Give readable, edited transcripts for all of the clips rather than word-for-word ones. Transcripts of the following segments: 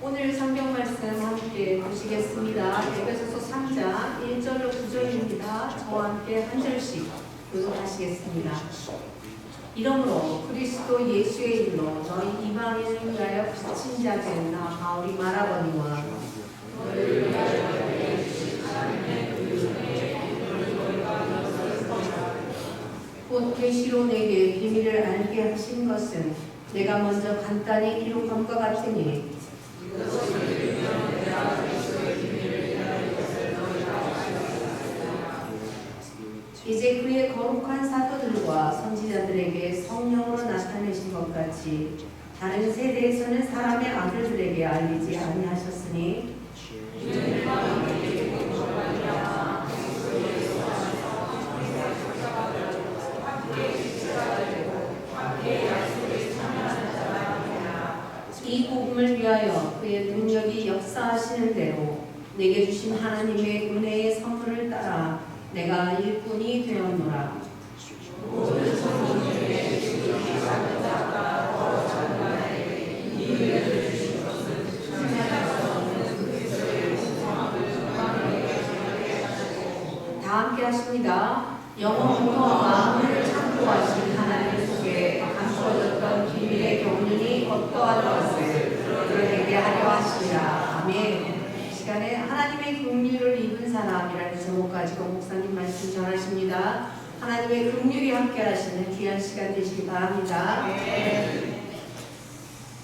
오늘 성경 말씀 함께 보시겠습니다. 에베소서 3장 1절로 9절입니다. 저와 함께 한 절씩 교독하시겠습니다. 이러므로 그리스도 예수의 일로 너희 이방인을 위하여 빚진 자된 나 바울이 말하거니와 곧 계시로 내게 비밀을 알게 하신 것은 내가 먼저 간단히 기록함과 같으니 이제 그의 거룩한 사도들과 선지자들에게 성령으로 나타내신 것 같이 다른 세대에서는 사람의 아들들에게 알리지 아니하셨으니 이 복음을 위하여 그의 능력이 역사하시는 대로 내게 주신 하나님의 은혜의 선물을 따라 내가 일꾼이 되었노라. 다 함께 하십니다. 영원부터 마음을 창조하신 하나님 속에 감추어졌던 비밀의 경륜이 어떠한 것을 드러내게 하려 하시니라. 아멘. 시간에 하나님의 긍휼을 입은 사람이라는 제목 가지고 목사님 말씀 전하십니다. 하나님의 긍휼이 함께 하시는 귀한 시간 되시기 바랍니다.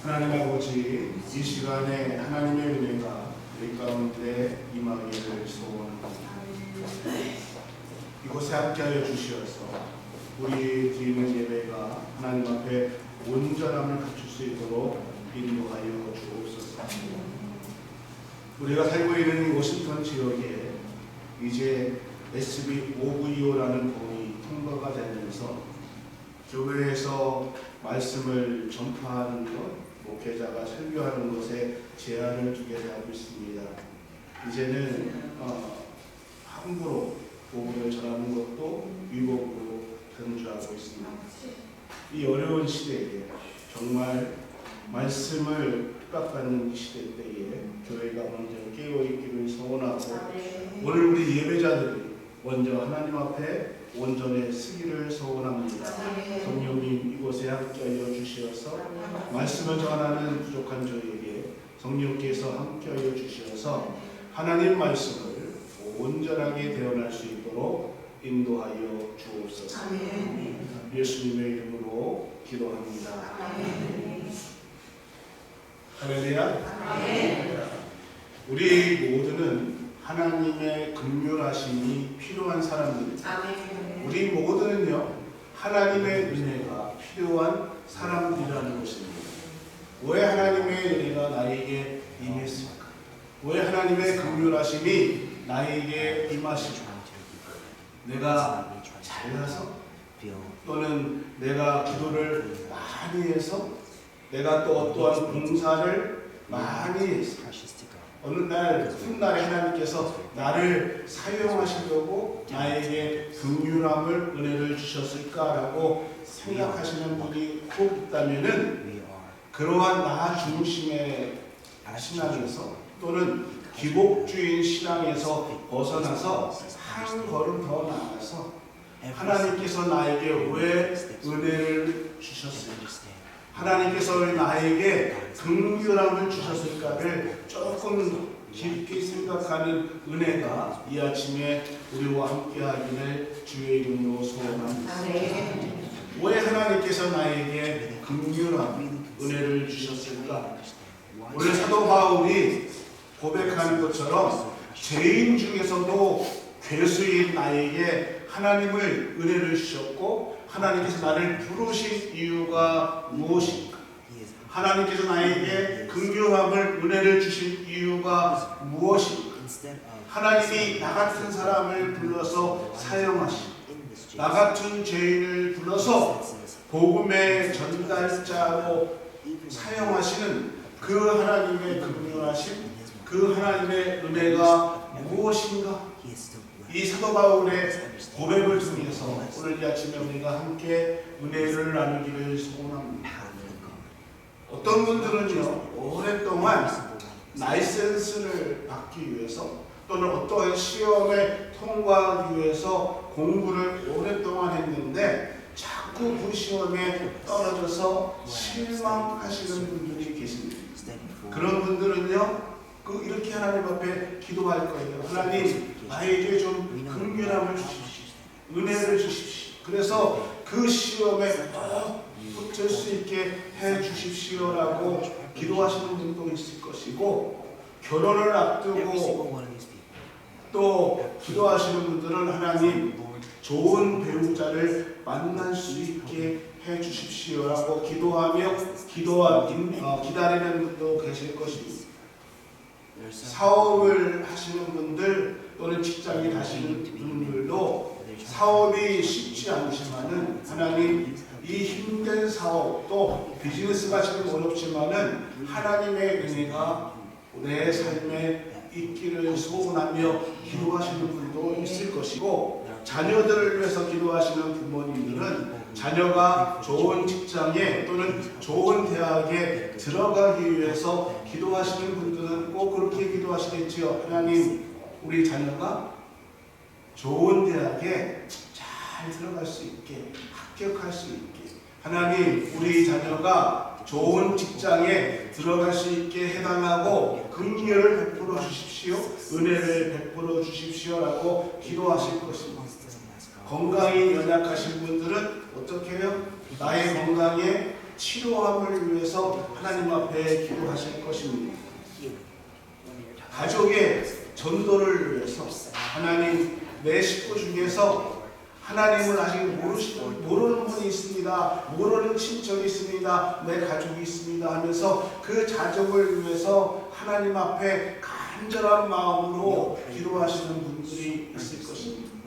하나님 아버지, 이 시간에 하나님의 은혜가 우리 가운데 임하기를 소원합니다. 이곳에 함께하여 주시어서 우리 드리는 예배가 하나님 앞에 온전함을 갖출 수 있도록 인도하여 주옵소서. 우리가 살고 있는 이 워싱턴 지역에 이제 SB 592호라는 법이 통과가 되면서 교회에서 말씀을 전파하는 것, 목회자가 설교하는 것에 제한을 두게 되고 있습니다. 이제는 함부로 복음을 전하는 것도 위법으로 변주하고 있습니다. 이 어려운 시대에 정말 말씀을 핍박받는 이 시대 때에 교회가 먼저 깨어있기를 소원하고 오늘 우리 예배자들이 먼저 하나님 앞에 온전히 쓰기를 소원합니다. 성령님 이곳에 함께하여 주시어서 말씀을 전하는 부족한 저에게 성령께서 함께하여 주시어서 하나님 말씀을 온전하게 대언할 수 있도록 인도하여 주옵소서. 예수님의 이름으로 기도합니다. 할렐루야. 우리 모두는 하나님의 긍휼하심이 필요한 사람들입니다. 우리 모두는요 하나님의 은혜가 필요한 사람들이라는 것입니다. 왜 하나님의 은혜가 나에게 임했습니까? 왜 하나님의 긍휼하심이 나에게 임하십니까? 내가 잘나서 또는 내가 기도를 많이 해서 내가 또 어떠한 봉사를 많이 해서 어느 날 훗날에 하나님께서 나를 사용하시려고 나에게 긍휼함을 은혜를 주셨을까라고 생각하시는 분이 꼭 있다면은 그러한 나 중심의 신앙에서 또는 기복주의 신앙에서 벗어나서 한 걸음 더 나아가서 하나님께서 나에게 왜 은혜를 주셨을까? 하나님께서 나에게 긍휼함을 주셨을까를 조금 깊게 생각하는 은혜가 이 아침에 우리와 함께하기를 주의 이름으로 소원합니다. 왜 하나님께서 나에게 긍휼함, 은혜를 주셨을까? 오늘 사도 바울이 고백하는 것처럼 죄인 중에서도 괴수인 나에게 하나님을 은혜를 주셨고 하나님께서 나를 부르신 이유가 무엇인가? 하나님께서 나에게 긍휼함을 은혜를 주신 이유가 무엇인가? 하나님이 나 같은 사람을 불러서 사용하시고 나 같은 죄인을 불러서 복음의 전달자로 사용하시는 그 하나님의 긍휼하심, 그 하나님의 은혜가 무엇인가? 이 사도 바울의 고백을 통해서 오늘 이 아침에 우리가 함께 은혜를 나누기를 소원합니다. 어떤 분들은요 오랫동안 라이센스를 받기 위해서 또는 어떠한 시험에 통과하기 위해서 공부를 오랫동안 했는데 자꾸 그 시험에 떨어져서 실망하시는 분들이 계십니다. 그런 분들은요, 이렇게 하나님 앞에 기도할 거예요. 하나님, 나에게 좀 긍휼함을 주십시오. 은혜를 주십시오. 그래서 그 시험에 붙을 수 있게 해 주십시오라고 기도하시는 분도 있을 것이고, 결혼을 앞두고 또 기도하시는 분들은 하나님 좋은 배우자를 만날 수 있게 해 주십시오라고 기도하며 기다리는 분도 계실 것입니다. 사업을 하시는 분들 또는 직장에 가시는 분들도 사업이 쉽지 않지만은 하나님 이 힘든 사업 또 비즈니스가 지금 어렵지만은 하나님의 은혜가 내 삶에 있기를 소원하며 기도하시는 분도 있을 것이고, 자녀들을 위해서 기도하시는 부모님들은 자녀가 좋은 직장에 또는 좋은 대학에 들어가기 위해서 기도하시는 분들은 꼭 그렇게 기도하시겠지요. 하나님, 우리 자녀가 좋은 대학에 잘 들어갈 수 있게, 합격할 수 있게, 하나님 우리 자녀가 좋은 직장에 들어갈 수 있게 해달라고 긍휼을 베풀어 주십시오, 은혜를 베풀어 주십시오라고 기도하실 것입니다. 건강이 연약하신 분들은 어떻게 해요? 나의 건강에 치료함을 위해서 하나님 앞에 기도하실 것입니다. 가족의 전도를 위해서 하나님, 내 식구 중에서 하나님을 아직 모르는 분이 있습니다. 모르는 친척이 있습니다. 내 가족이 있습니다 하면서 그 가족을 위해서 하나님 앞에 간절한 마음으로 기도하시는 분들이 있을 것입니다.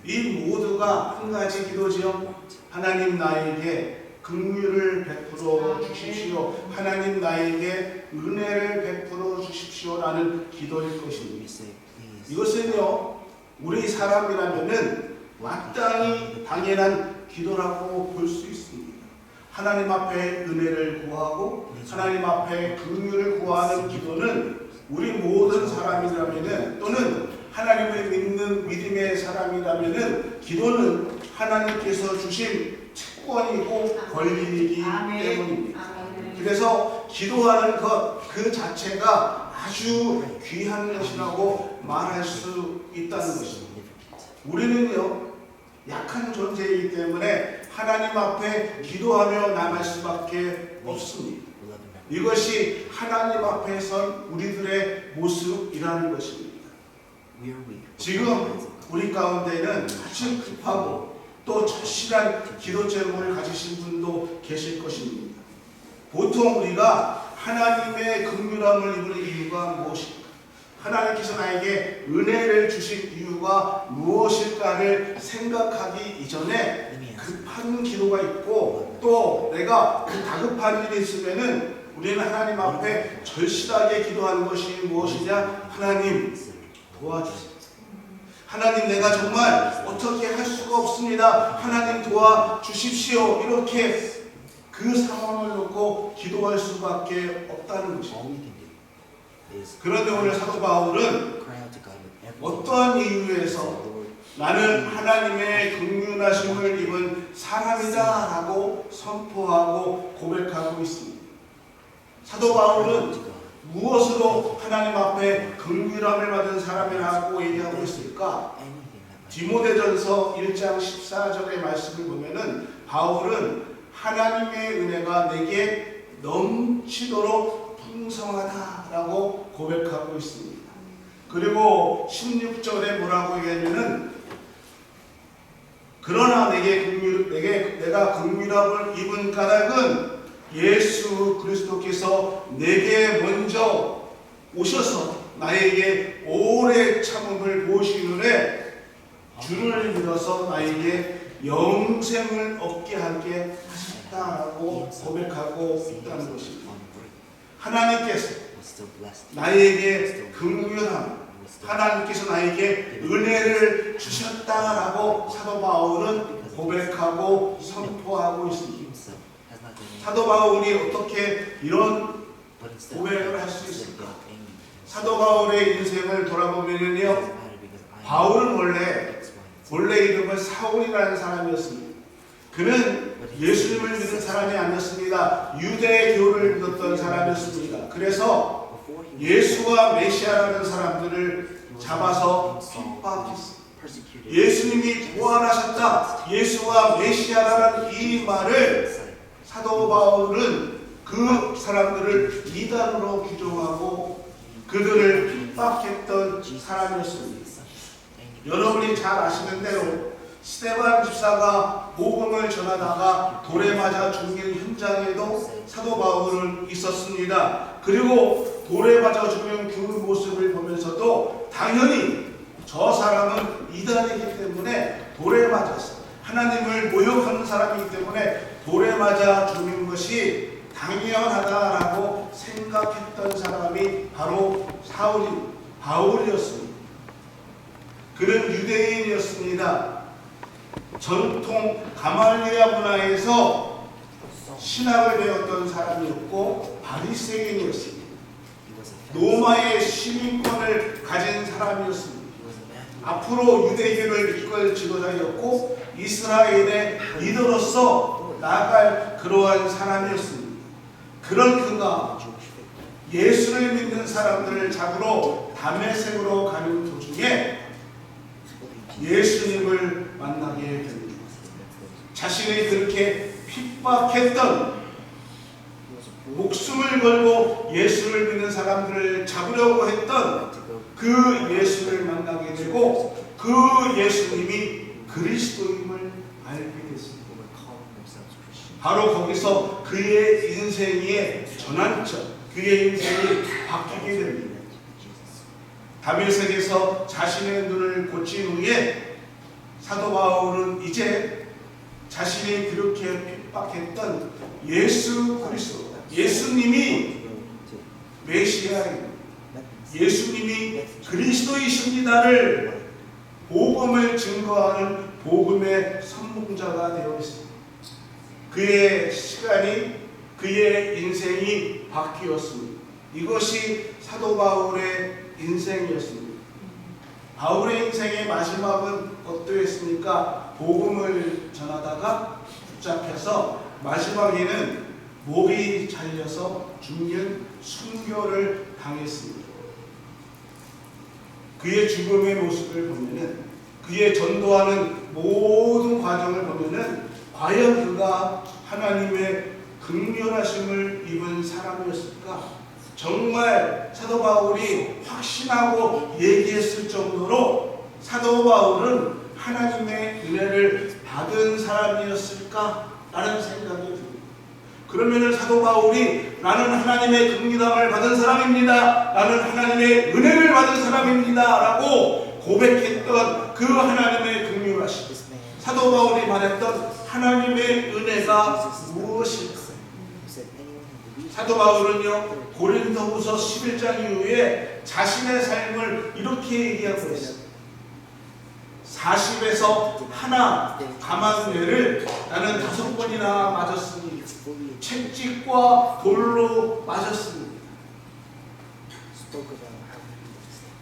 이 모두가 한 가지 기도지요. 하나님, 나에게 긍휼을 베풀어 주십시오. 하나님, 나에게 은혜를 베풀어 주십시오라는 기도일 것입니다. 이것은요, 우리 사람이라면은 마땅히 당연한 기도라고 볼 수 있습니다. 하나님 앞에 은혜를 구하고 하나님 앞에 긍휼을 구하는 기도는 우리 모든 사람이라면은, 또는 하나님을 믿는 믿음의 사람이라면은, 기도는 하나님께서 주신 특권이고 권리이기 때문입니다. 그래서 기도하는 것 그 자체가 아주 귀한 것이라고 말할 수 있다는 것입니다. 우리는요, 약한 존재이기 때문에 하나님 앞에 기도하며 나갈 수밖에 없습니다. 이것이 하나님 앞에 선 우리들의 모습이라는 것입니다. 지금 우리 가운데는 아주 급하고 또 절실한 기도 제목을 가지신 분도 계실 것입니다. 보통 우리가 하나님의 긍휼함을 입을 이유가 무엇일까? 하나님께서 나에게 은혜를 주실 이유가 무엇일까를 생각하기 이전에 급한 기도가 있고, 또 내가 그 다급한 일이 있으면은 우리는 하나님 앞에 절실하게 기도하는 것이 무엇이냐? 하나님, 도와주세요. 하나님, 내가 정말 어떻게 할 수가 없습니다. 하나님 도와주십시오. 이렇게 그 상황을 놓고 기도할 수밖에 없다는 것입니다. 그런데 오늘 사도 바울은 어떠한 이유에서 나는 하나님의 긍휼하심을 입은 사람이다 라고 선포하고 고백하고 있습니다. 사도 바울은 무엇으로 하나님 앞에 긍휼함을 받은 사람이라고 얘기하고 있을까? 디모데전서 1장 14절의 말씀을 보면은 바울은 하나님의 은혜가 내게 넘치도록 풍성하다라고 고백하고 있습니다. 그리고 16절에 뭐라고 얘기하냐면은, 그러나 내가 긍휼함을 입은 까닭은 예수 그리스도께서 내게 먼저 오셔서 나에게 오래 참음을 보시는데 주를 믿어서 나에게 영생을 얻게 하게 하셨다라고 고백하고 있다는 것입니다. 하나님께서 나에게 긍휼함, 하나님께서 나에게 은혜를 주셨다라고 사도 바울은 고백하고 선포하고 있습니다. 사도 바울이 어떻게 이런 고백을 할 수 있을까? 사도 바울의 인생을 돌아보면요, 바울은 원래 이름은 사울이라는 사람이었습니다. 그는 예수님을 믿은 사람이 아니었습니다. 유대교를 믿었던 사람이었습니다. 그래서 예수와 메시아라는 사람들을 잡아서 핍박했습니다. 예수님이 부활하셨다, 예수와 메시아라는 이 말을 사도 바울은 그 사람들을 이단으로 규정하고 그들을 핍박했던 사람이었습니다. 여러분이 잘 아시는 대로 스데반 집사가 복음을 전하다가 돌에 맞아 죽는 현장에도 사도 바울은 있었습니다. 그리고 돌에 맞아 죽는 그 모습을 보면서도 당연히 저 사람은 이단이기 때문에 돌에 맞았어, 하나님을 모욕하는 사람이기 때문에 돌에 맞아 죽는 것이 당연하다라고 생각했던 사람이 바로 바울이었습니다. 그는 유대인이었습니다. 전통 가말리아 문화에서 신학을 배웠던 사람이었고 바리새인이었습니다. 로마의 시민권을 가진 사람이었습니다. 앞으로 유대교를 이끌 지도자였고 이스라엘의 리더로서 나아갈 그러한 사람이었습니다. 그런 그가 예수를 믿는 사람들을 잡으러 다메섹으로 가는 도중에 예수님을 만나게 됩니다. 자신을 그렇게 핍박했던, 목숨을 걸고 예수를 믿는 사람들을 잡으려고 했던 그 예수를 만나게 되고 그 예수님이 그리스도임을 알게 됐습니다. 바로 거기서 그의 인생의 전환점, 그의 인생이 바뀌게 됩니다. 다메섹에서 자신의 눈을 고친 후에 사도 바울은 이제 자신이 그렇게 핍박했던 예수 그리스도, 예수님이 메시아입니다, 예수님이 그리스도이십니다를 복음을 증거하는 복음의 선봉자가 되어 있습니다. 그의 시간이, 그의 인생이 바뀌었습니다. 이것이 사도 바울의 인생이었습니다. 바울의 인생의 마지막은 어떠했습니까? 복음을 전하다가 붙잡혀서 마지막에는 목이 잘려서 죽는 순교를 당했습니다. 그의 죽음의 모습을 보면은, 그의 전도하는 모든 과정을 보면은 과연 그가 하나님의 긍휼하심을 입은 사람이었을까? 정말 사도 바울이 확신하고 얘기했을 정도로 사도 바울은 하나님의 은혜를 받은 사람이었을까? 라는 생각이 듭니다. 그러면 사도 바울이 나는 하나님의 긍휼함을 받은 사람입니다, 나는 하나님의 은혜를 받은 사람입니다 라고 고백했던 그 하나님의 긍휼하심, 사도 바울이 말했던 하나님의 은혜가 무엇일까? 사도 바울은요, 고린도후서 11장 이후에 자신의 삶을 이렇게 얘기하고 있습니다. 40에서 하나 감한뇌를 나는 5번이나 맞았습니다. 채찍과 돌로 맞았습니다.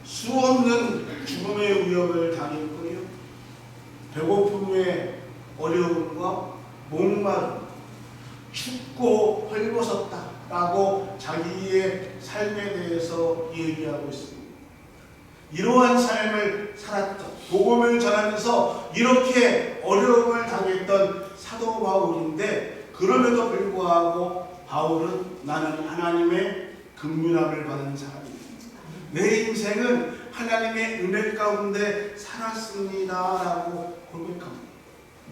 수없는 죽음의 위협을 당했고요, 배고픔의 어려움과 목마름, 춥고 헐벗었다 라고 자기의 삶에 대해서 얘기하고 있습니다. 이러한 삶을 살았던, 복음을 전하면서 이렇게 어려움을 당했던 사도 바울인데, 그럼에도 불구하고 바울은 나는 하나님의 긍휼함을 받은 사람입니다, 내 인생은 하나님의 은혜 가운데 살았습니다 라고 고백합니다.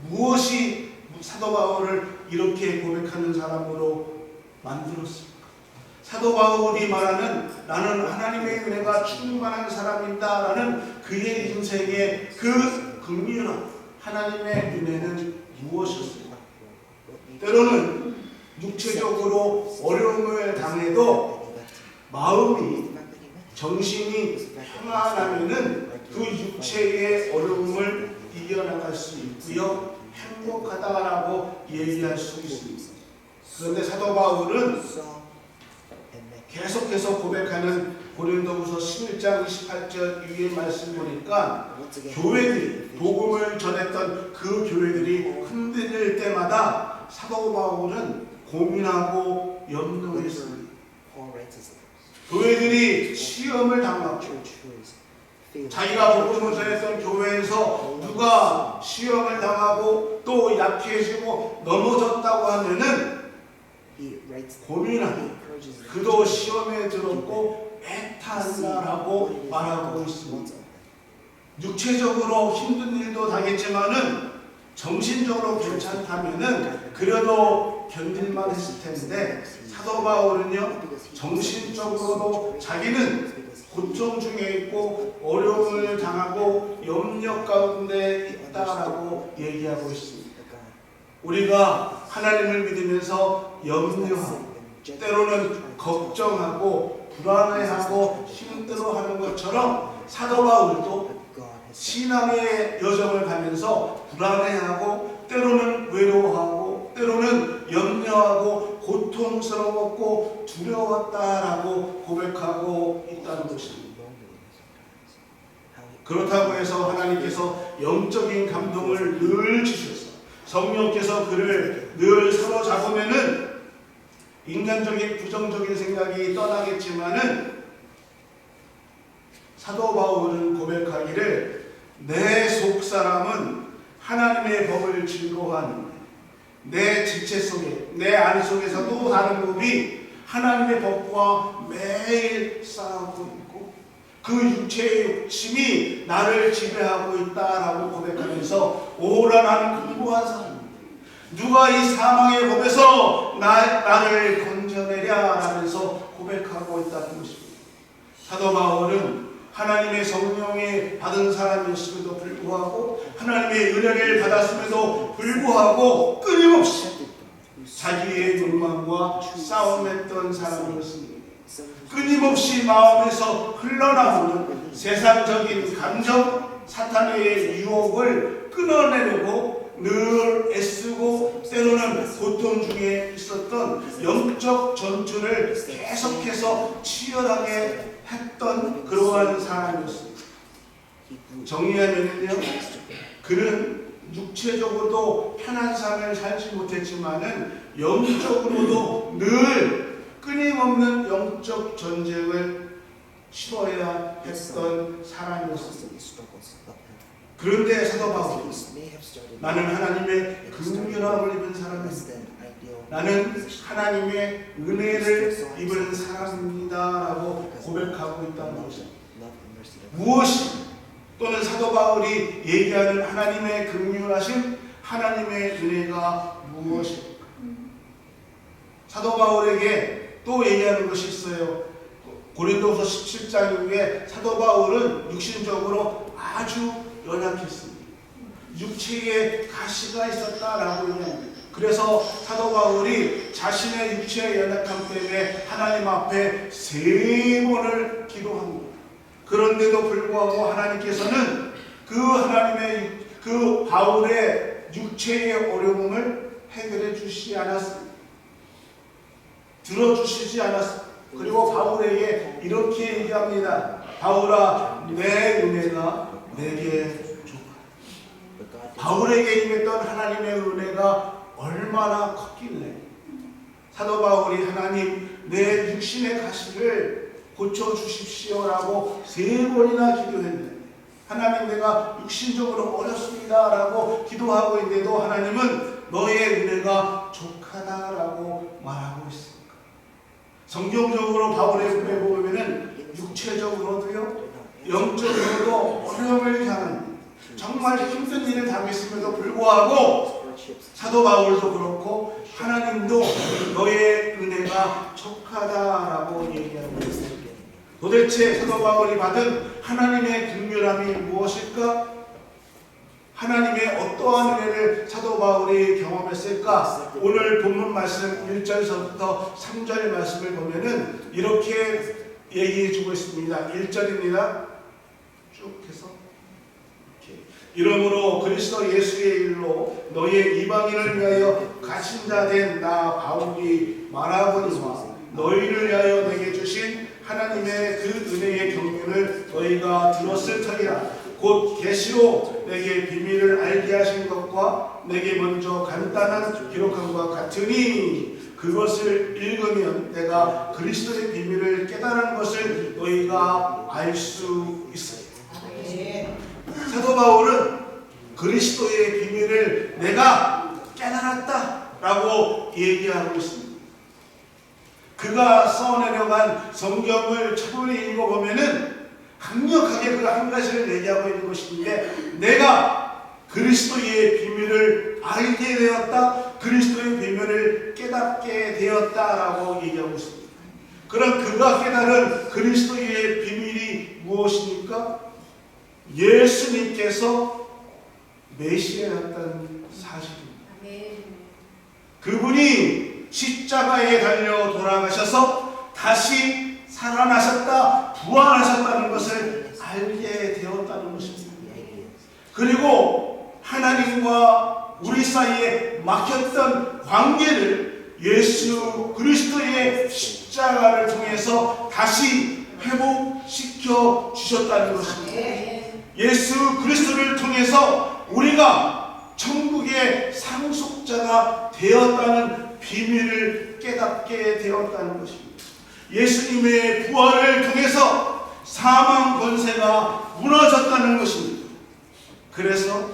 무엇이 사도 바울을 이렇게 고백하는 사람으로 만들었습니까? 사도 바울이 말하는 나는 하나님의 은혜가 충만한 사람이다 라는 그의 인생의 그 긍휼한 하나님의 은혜는 무엇이었을까? 때로는 육체적으로 어려움을 당해도 마음이, 정신이 평안하면은 그 육체의 어려움을 이겨나갈 수 있고요, 행복하다라고 얘기할 수 있습니다. 그런데 사도 바울은 계속해서 고백하는 고린도후서 11장 28절 위의 말씀 보니까 교회들이 복음을 전했던 그 교회들이 흔들릴 때마다 사도 바울은 고민하고 염려했습니다. 교회들이 시험을 당하고 자기가 복음을 전했던 교회에서 누가 시험을 당하고 또 약해지고 넘어졌다고 하면은 고민하고 그도 시험에 들었고 애탄다라고 말하고 있습니다. 육체적으로 힘든 일도 당했지만은 정신적으로 괜찮다면은 그래도 견딜만 했을 텐데 사도 바울은요 정신적으로도 자기는 고통 중에 있고 어려움을 당하고 염려 가운데 있다라고 얘기하고 있습니다. 우리가 하나님을 믿으면서 염려하고 때로는 걱정하고 불안해하고 힘들어하는 것처럼 사도 바울도 신앙의 여정을 가면서 불안해하고 때로는 외로워하고 때로는 염려하고 고통스러웠고 두려웠다라고 고백하고 있다는 것입니다. 그렇다고 해서 하나님께서 영적인 감동을 늘 주셔서 성령께서 그를 늘 사로잡으면은 인간적인 부정적인 생각이 떠나겠지만은 사도 바울은 고백하기를 내 속사람은 하나님의 법을 즐거워하는 내 지체 속에 내 안 속에서 또 다른 법이 하나님의 법과 매일 싸우고 있고 그 육체의 욕심이 나를 지배하고 있다라고 고백하면서 오라 나는 공부한 사람 누가 이 사망의 법에서 나를 건져내랴 라면서 고백하고 있다는 것입니다. 사도 바울은 하나님의 성령에 받은 사람이었음에도 불구하고 하나님의 은혜를 받았음에도 불구하고 끊임없이 자기의 욕망과 싸움했던 사람이었습니다. 끊임없이 마음에서 흘러나오는 세상적인 감정, 사탄의 유혹을 끊어내려고 늘 애쓰고 때로는 고통 중에 있었던 영적 전투를 계속해서 치열하게 했던 그러한 사람이었습니다. 정리하면요, 그는 육체적으로도 편한 삶을 살지 못했지만은 영적으로도 늘 끊임없는 영적 전쟁을 치러야 했던 사람이었습니다. 그런데 사도 바울은 나는 하나님의 긍휼함을 입은 사람입니다. 나는 하나님의 은혜를 입은 사람입니다라고 고백하고 있다는 것입니다. 무엇이 또는 사도 바울이 얘기하는 하나님의 긍휼하심, 하나님의 은혜가 무엇입니까? 사도 바울에게 또 얘기하는 것이 있어요. 고린도후서 17장 이후에 사도 바울은 육신적으로 아주 연약했습니다. 육체에 가시가 있었다라고 얘기합니다. 그래서 사도 바울이 자신의 육체의 연약함 때문에 하나님 앞에 3번을 기도합니다. 그런데도 불구하고 하나님께서는 그 바울의 육체의 어려움을 해결해 주시지 않았습니다. 들어주시지 않았습니다. 그리고 바울에게 이렇게 얘기합니다. 바울아, 내 은혜가 내게 족하다. 바울에게 임했던 하나님의 은혜가 얼마나 컸길래 사도 바울이 하나님 내 육신의 가시를 고쳐주십시오라고 3번이나 기도했는데 하나님 내가 육신적으로 어렵습니다라고 기도하고 있는데도 하나님은 너의 은혜가 족하다라고 말하고 있습니다. 성경적으로 바울의 글에 보면은 육체적으로도요 영적으로도 어려움을 당한 정말 힘든 일을 당했음에도 불구하고 사도 바울도 그렇고 하나님도 너의 은혜가 족하다라고 얘기하고 있습니다. 도대체 사도 바울이 받은 하나님의 긍휼함이 무엇일까? 하나님의 어떠한 은혜를 사도 바울이 경험했을까? 오늘 본문 말씀 1절서부터 3절 말씀을 보면은 이렇게 얘기해 주고 있습니다. 1절입니다. 쭉 해서 이러므로 그리스도 예수의 일로 너의 이방인을 위하여 가신 자 된 나 바울이 말하거니와 너희를 위하여 내게 주신 하나님의 그 은혜의 경륜을 너희가 들었을 터이라. 곧 계시로 내게 비밀을 알게 하신 것과 내게 먼저 간단한 기록함과 같으니 그것을 읽으면 내가 그리스도의 비밀을 깨달은 것을 너희가 알 수 있어요. 사도 바울은 그리스도의 비밀을 내가 깨달았다라고 얘기하고 있습니다. 그가 써내려간 성경을 차분히 읽어보면은 강력하게 그 한 가지를 얘기하고 있는 것인데, 내가 그리스도의 비밀을 알게 되었다, 그리스도의 비밀을 깨닫게 되었다라고 얘기하고 있습니다. 그럼 그가 깨달은 그리스도의 비밀이 무엇입니까? 예수님께서 메시아였다는 사실입니다. 그분이 십자가에 달려 돌아가셔서 다시 살아나셨다, 부활하셨다는 것을 알게 되었다는 것입니다. 그리고 하나님과 우리 사이에 막혔던 관계를 예수 그리스도의 십자가를 통해서 다시 회복시켜 주셨다는 것입니다. 예수 그리스도를 통해서 우리가 천국의 상속자가 되었다는 비밀을 깨닫게 되었다는 것입니다. 예수님의 부활을 통해서 사망 권세가 무너졌다는 것입니다. 그래서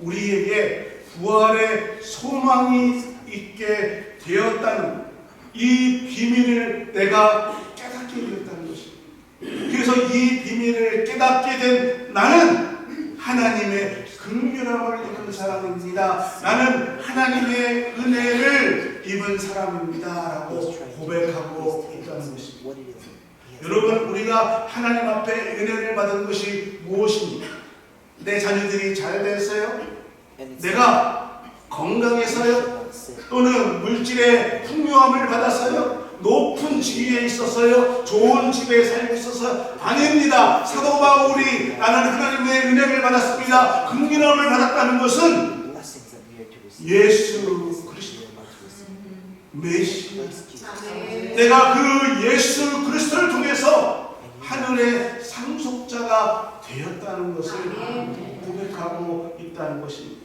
우리에게 부활의 소망이 있게 되었다는 이 비밀을 내가 깨닫게 되었다는 것입니다. 그래서 이 비밀을 깨닫게 된 나는 하나님의 긍휼함을 입은 사람입니다. 나는 하나님의 은혜를 입은 사람입니다 라고 고백하고 있다는 것입니다. 여러분, 우리가 하나님 앞에 은혜를 받은 것이 무엇입니까? 내 자녀들이 잘 됐어요? 내가 건강해서요? 또는 물질의 풍요함을 받았어요? 높은 지위에 있었어요? 좋은 집에 살고 있어서? 아닙니다. 사도 바울이 나는 하나님의 은혜를 받았습니다, 긍휼함을 받았다는 것은 예수 그리스도 메시아, 내가 그 예수 그리스도를 통해서 하늘의 상속자가 되었다는 것을 고백하고 있다는 것입니다.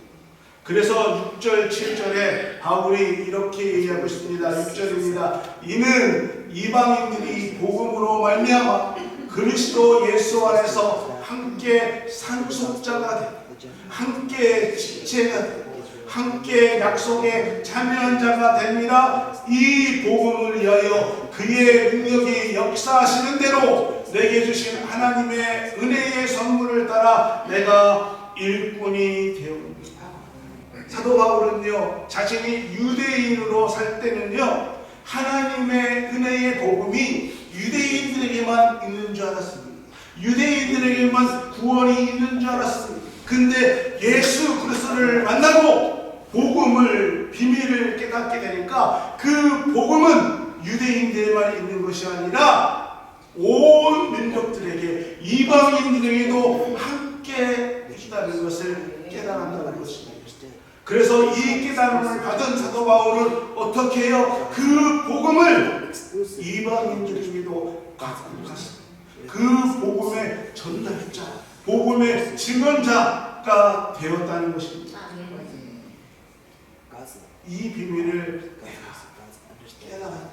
그래서 6절, 7절에 바울이 이렇게 얘기하고 있습니다. 6절입니다. 이는 이방인들이 복음으로 말미암아 그리스도 예수 안에서 함께 상속자가 되고 함께 지체가 되고 함께 약속에 참여한 자가 됩니다. 이 복음을 위하여 그의 능력이 역사하시는 대로 내게 주신 하나님의 은혜의 선물을 따라 내가 일꾼이 되었습니다. 사도 바울은요, 자신이 유대인으로 살 때는요, 하나님의 은혜의 복음이 유대인들에게만 있는 줄 알았습니다. 유대인들에게만 구원이 있는 줄 알았습니다. 근데 예수 그리스도를 만나고 복음을, 비밀을 깨닫게 되니까 그 복음은 유대인들에만 있는 것이 아니라 온 민족들에게, 이방인들에게도 함께 있다는 것을 깨달았다는 것입니다. 그래서 이 깨달음을 받은 사도 바울은 어떻게 해요? 그 복음을 이방인들에게도 갖고 갔습니다. 그 복음의 전달자, 복음의 증언자가 되었다는 것입니다. 이 비밀을 깨달았다.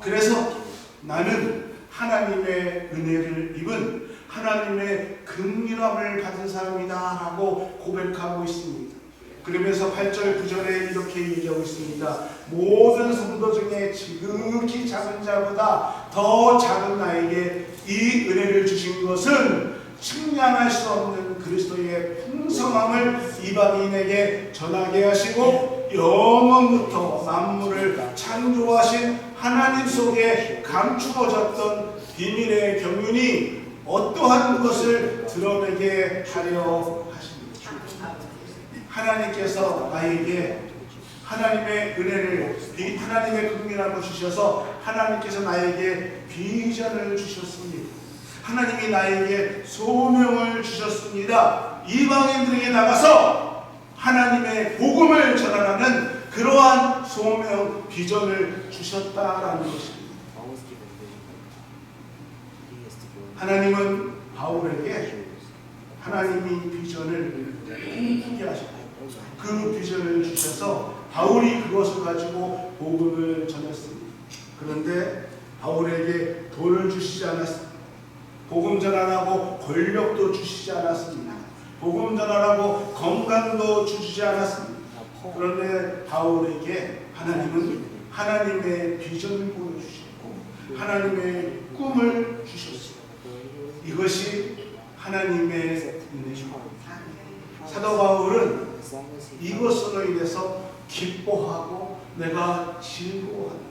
그래서 나는 하나님의 은혜를 입은 하나님의 긍휼함을 받은 사람이다 라고 고백하고 있습니다. 그러면서 8절 9절에 이렇게 얘기하고 있습니다. 모든 성도 중에 지극히 작은 자보다 더 작은 나에게 이 은혜를 주신 것은 측량할 수 없는 그리스도의 풍성함을 이방인에게 전하게 하시고 영원부터 만물을 창조하신 하나님 속에 감추어졌던 비밀의 경륜이 어떠한 것을 드러내게 하려 하십니다. 하나님께서 나에게 하나님의 은혜를, 하나님의 긍휼함을 주셔서 하나님께서 나에게 비전을 주셨습니다. 하나님이 나에게 소명을 주셨습니다. 이방인들에게 나가서 하나님의 복음을 전하라는 그러한 소명, 비전을 주셨다라는 것입니다. 하나님은 바울에게 하나님이 비전을 꿈꾸게 하셨고 그 비전을 주셔서 바울이 그것을 가지고 복음을 전했습니다. 그런데 바울에게 돈을 주시지 않았습니다. 복음 전하라고 권력도 주시지 않았습니다. 복음 전하라고 건강도 주시지 않았습니다. 그런데 바울에게 하나님은 하나님의 비전을 보여주시고 하나님의 꿈을 주셨습니다. 이것이 하나님의 은혜입니다. 사도 바울은 이것으로 인해서 기뻐하고 내가 즐거워한다.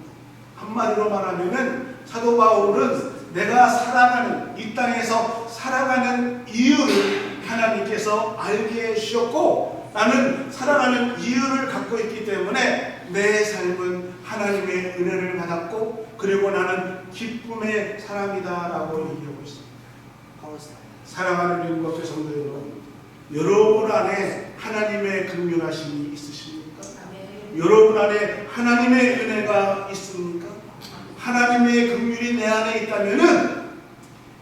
한마디로 말하면은 사도 바울은 내가 살아가는 이 땅에서 살아가는 이유를 하나님께서 알게 해주셨고 나는 살아가는 이유를 갖고 있기 때문에 내 삶은 하나님의 은혜를 받았고 그리고 나는 기쁨의 사람이다라고 얘기하고 있습니다. 사랑하는 일곱의 성도 여러분 안에 하나님의 긍휼하심이 있으십니까? 여러분 안에 하나님의 은혜가 있습니까? 하나님의 긍휼이 내 안에 있다면은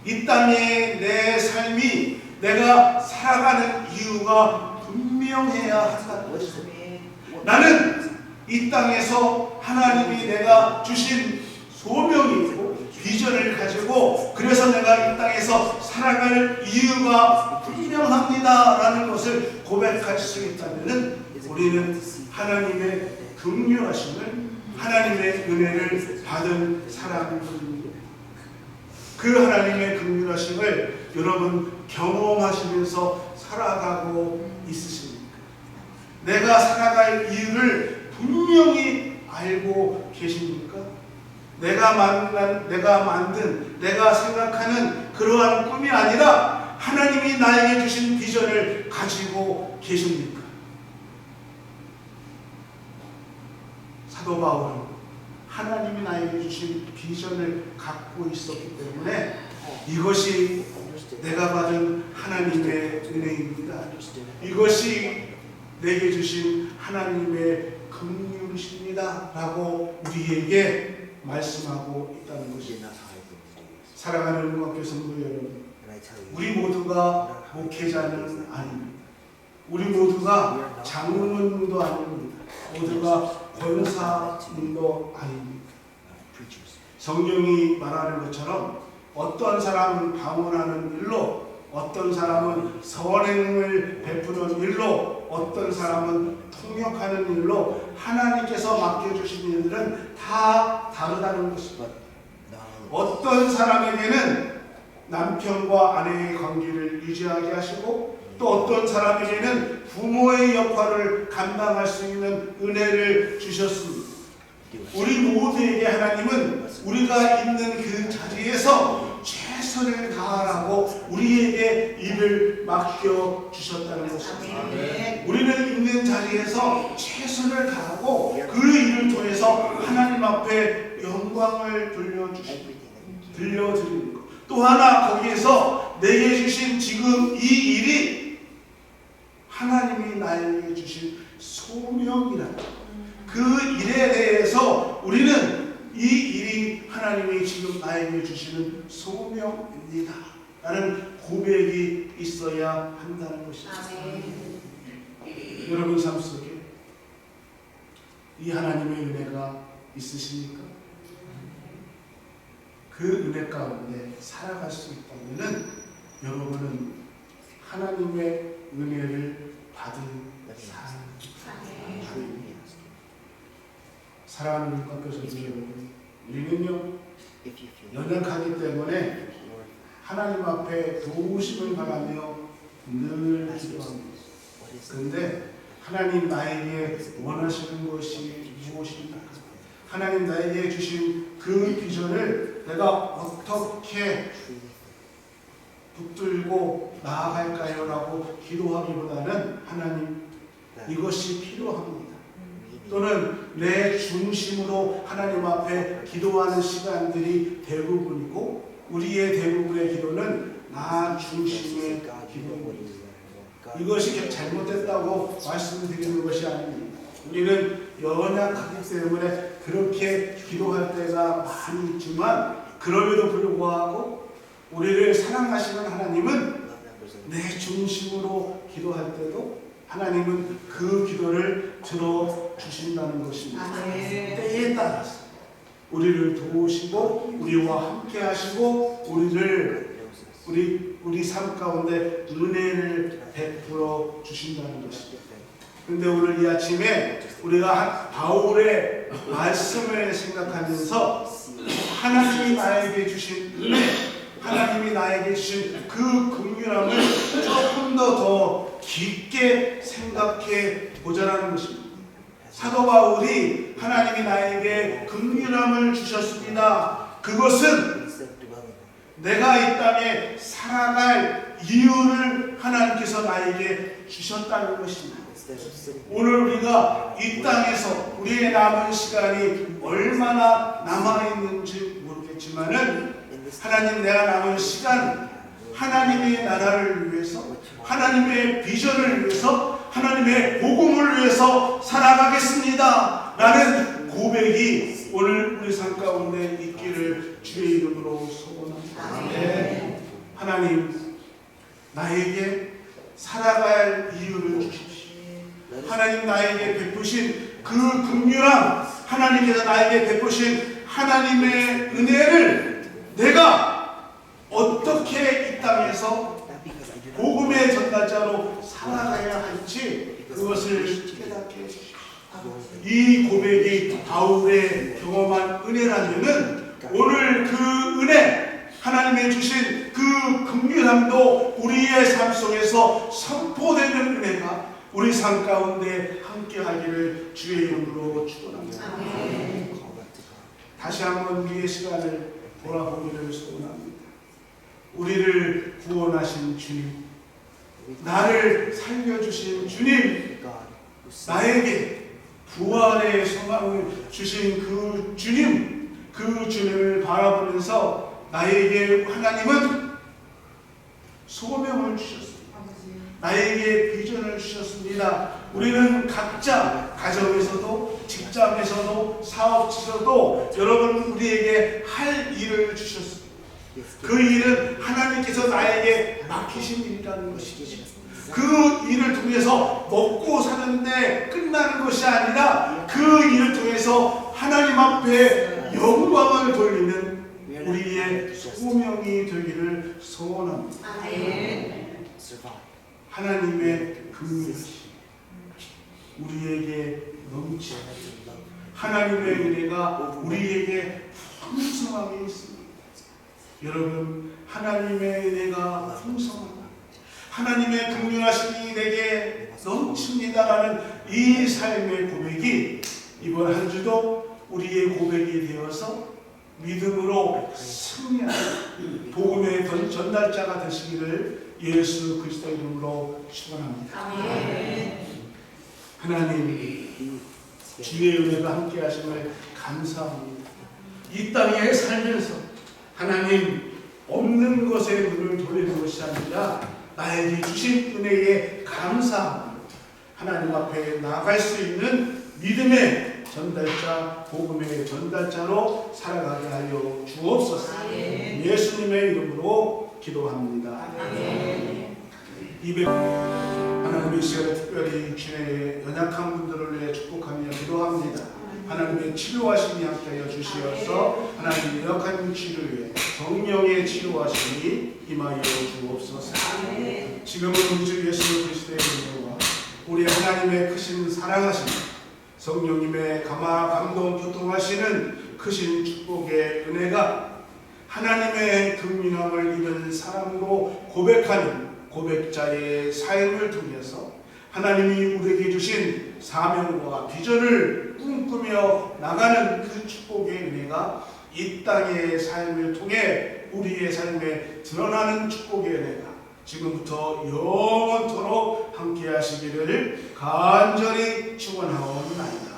이 땅에 내 삶이 내가 살아가는 이유가 분명해야 한다는 것입니다. 나는 이 땅에서 하나님이 내가 주신 소명이 있고 비전을 가지고 그래서 내가 이 땅에서 살아갈 이유가 분명합니다라는 것을 고백할 수 있다면 우리는 하나님의 긍휼하심을 하나님의 은혜를 받은 사람입니다. 그 하나님의 긍휼하심을 여러분 경험하시면서 살아가고 있으십니까? 내가 살아갈 이유를 분명히 알고 계십니까? 내가 만든, 내가 생각하는 그러한 꿈이 아니라 하나님이 나에게 주신 비전을 가지고 계십니까? 사도 바울은 하나님이 나에게 주신 비전을 갖고 있었기 때문에 이것이 내가 받은 하나님의 은혜입니다. 이것이 내게 주신 하나님의 긍휼이십니다 라고 우리에게 말씀하고 있다는 것입니다. 사랑하는 음악교 성도 여러분, 우리 모두가 목회자는 아닙니다. 우리 모두가 장로님도 아닙니다. 모두가 권사님도 아닙니다. 성경이 말하는 것처럼 어떤 사람은 방언하는 일로, 어떤 사람은 선행을 베푸는 일로, 어떤 사람은 통역하는 일로 하나님께서 맡겨주신 일들은 다 다르다는 것입니다. 어떤 사람에게는 남편과 아내의 관계를 유지하게 하시고 또 어떤 사람에게는 부모의 역할을 감당할 수 있는 은혜를 주셨습니다. 우리 모두에게 하나님은 우리가 있는 그 자리에서 최선을 다하라고 우리에게 일을 맡겨주셨다는 것입니다. 우리는 있는 자리에서 최선을 다하고 그 일을 통해서 하나님 앞에 영광을 들려드리는 것. 또 하나 거기에서 내게 주신 지금 이 일이 하나님이 나에게 주신 소명이라 그 일에 대해서 우리는 이 일이 하나님이 지금 나에게 주시는 소명입니다 라는 고백이 있어야 한다는 것입니다. 여러분 삶 속에 이 하나님의 은혜가 있으십니까? 그 은혜 가운데 살아갈 수 있다면 여러분은 하나님의 은혜를 받은 사람입니다. 사랑하는 꺾여서 여러분, 우리는요 연약하기 때문에 하나님 앞에 도우심을 바라며 늘 기도합니다. 그런데 하나님 나에게 원하시는 것이 무엇입니까? 하나님 나에게 주신 그 비전을 내가 어떻게 붙들고 나아갈까요? 라고 기도하기보다는 하나님 이것이 필요합니다. 또는 내 중심으로 하나님 앞에 기도하는 시간들이 대부분이고 우리의 대부분의 기도는 나 중심의 기도입니다. 이것이 잘못됐다고 말씀드리는 것이 아닙니다. 우리는 연약하기 때문에 그렇게 기도할 때가 많이 있지만 그럼에도 불구하고 우리를 사랑하시는 하나님은 내 중심으로 기도할 때도 하나님은 그 기도를 들어주신다는 것입니다. 때에 따라서 우리를 도우시고 우리와 함께 하시고 우리 삶 가운데 은혜를 베풀어 주신다는 것입니다. 그런데 오늘 이 아침에 우리가 바울의 말씀을 생각하면서 하나님이 나에게 주신 은혜, 하나님이 나에게 주신 그 긍휼함을 조금 더 깊게 생각해 보자라는 것입니다. 사도 바울이 하나님이 나에게 긍휼함을 주셨습니다. 그것은 내가 이 땅에 살아갈 이유를 하나님께서 나에게 주셨다는 것입니다. 오늘 우리가 이 땅에서 우리의 남은 시간이 얼마나 남아있는지 모르겠지만은 하나님, 내가 남은 시간 하나님의 나라를 위해서, 하나님의 비전을 위해서, 하나님의 복음을 위해서 살아가겠습니다 라는 고백이 오늘 우리 삶 가운데 있기를 주의 이름으로 소원합니다. 네. 하나님, 나에게 살아갈 이유를 주십시오. 하나님, 나에게 베푸신 그 긍휼함, 하나님께서 나에게 베푸신 하나님의 은혜를 내가 어떻게 이 땅에서 복음의 전달자로 살아가야 할지 그것을 깨닫게 해주십시오. 이 고백이 바울의 경험한 은혜라면은 오늘 그 은혜, 하나님의 주신 그 긍휼함도 우리의 삶 속에서 선포되는 은혜가 우리 삶 가운데 함께하기를 주의 이름으로 축원합니다. 다시 한번 우리의 시간을 돌아보기를 소원합니다. 우리를 구원하신 주님, 나를 살려주신 주님, 나에게 부활의 소망을 주신 그 주님, 그 주님을 바라보면서 나에게 하나님은 소명을 주셨습니다. 나에게 비전을 주셨습니다. 우리는 각자 가정에서도 직장에서도 사업지에서도 여러분 우리에게 할 일을 주셨습니다. 그 일은 하나님께서 나에게 맡기신 일이라는 것이죠. 그 일을 통해서 먹고 사는데 끝나는 것이 아니라 그 일을 통해서 하나님 앞에 영광을 돌리는 우리의 소명이 되기를 소원합니다. 하나님의 긍휼이 우리에게 넘치고 하나님의 은혜가 우리에게 풍성하게 있습니다. 여러분, 하나님의 은혜가 풍성하다, 하나님의 긍휼하심이 내게 넘칩니다라는 이 삶의 고백이 이번 한 주도 우리의 고백이 되어서 믿음으로 승리하는 복음의 전달자가 되시기를 예수 그리스도 이름으로 축원합니다. 하나님, 주의 은혜가 함께 하심을 감사합니다. 이 땅에 살면서 하나님, 없는 것에 눈을 돌리는 것이 아니라 나에게 주신 은혜에 감사합니다. 하나님 앞에 나아갈 수 있는 믿음의 전달자, 복음의 전달자로 살아가게 하여 주옵소서. 예수님의 이름으로 기도합니다. 하나님의 시간에 특별히 주의 연약한 분들을 위해 축복하며 기도합니다. 하나님의 치료하심이 함께하여 주시어서 하나님의 연약한 치료에 성령의 치료하심이 임하여 주옵소서. 지금은 우리 주 예수 그리스도의 이름으로 우리 하나님의 크신 사랑하심, 성령님의 감동 교통하시는 크신 축복의 은혜가 하나님의 긍휼함을 입은 사람으로 고백하는 고백자의 삶을 통해서 하나님이 우리에게 주신 사명과 비전을 꿈꾸며 나가는 그 축복의 은혜가 이 땅의 삶을 통해 우리의 삶에 드러나는 축복의 은혜가 지금부터 영원토록 함께 하시기를 간절히 축원하옵나이다.